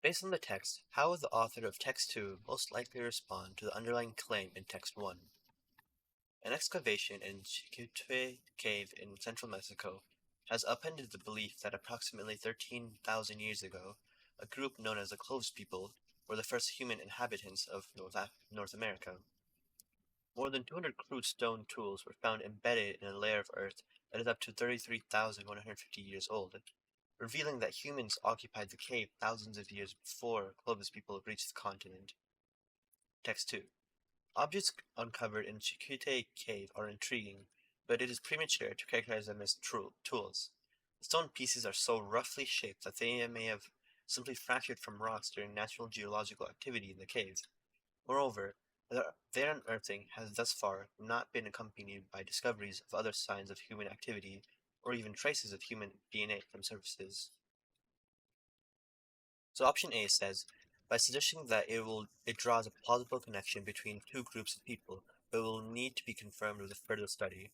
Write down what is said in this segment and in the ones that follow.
Based on the text, how would the author of Text 2 most likely respond to the underlying claim in Text 1? An excavation in Chiquitue Cave in central Mexico has upended the belief that approximately 13,000 years ago, a group known as the Clovis people were the first human inhabitants of North America. More than 200 crude stone tools were found embedded in a layer of earth that is up to 33,150 years old, revealing that humans occupied the cave thousands of years before Clovis people reached the continent. Text 2. Objects uncovered in Chiquite Cave are intriguing, but it is premature to characterize them as tools. The stone pieces are so roughly shaped that they may have simply fractured from rocks during natural geological activity in the cave. Moreover, their unearthing has thus far not been accompanied by discoveries of other signs of human activity or even traces of human DNA from surfaces. So option A says, by suggesting that it draws a plausible connection between two groups of people, but will need to be confirmed with a further study.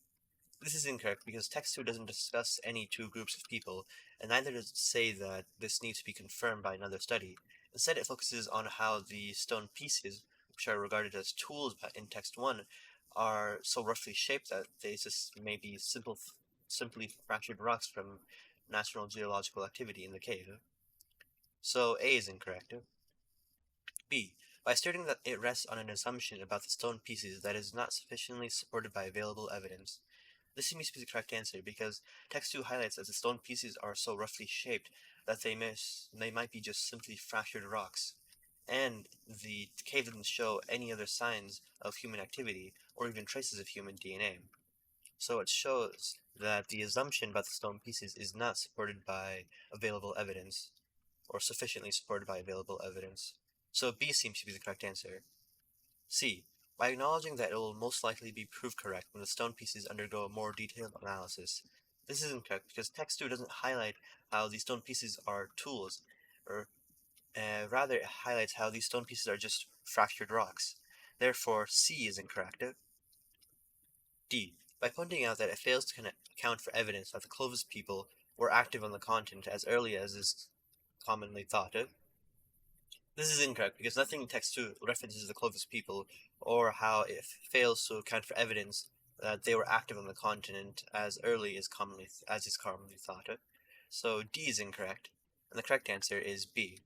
This is incorrect because text 2 doesn't discuss any two groups of people, and neither does it say that this needs to be confirmed by another study. Instead, it focuses on how the stone pieces, which are regarded as tools in text 1, are so roughly shaped that they just may be simply fractured rocks from natural geological activity in the cave. So A is incorrect. B. By asserting that it rests on an assumption about the stone pieces that is not sufficiently supported by available evidence. This seems to be the correct answer because text 2 highlights that the stone pieces are so roughly shaped that they might be just simply fractured rocks. And the cave doesn't show any other signs of human activity or even traces of human DNA. So it shows that the assumption about the stone pieces is not supported by available evidence, or sufficiently supported by available evidence. So B seems to be the correct answer. C. By acknowledging that it will most likely be proved correct when the stone pieces undergo a more detailed analysis. This is incorrect because text 2 doesn't highlight how these stone pieces are tools, or rather it highlights how these stone pieces are just fractured rocks. Therefore, C is incorrect. D. By pointing out that it fails to account for evidence that the Clovis people were active on the continent as early as is commonly thought. This is incorrect because nothing in text 2 references the Clovis people or how it fails to account for evidence that they were active on the continent as early as is commonly thought. So D is incorrect, and the correct answer is B.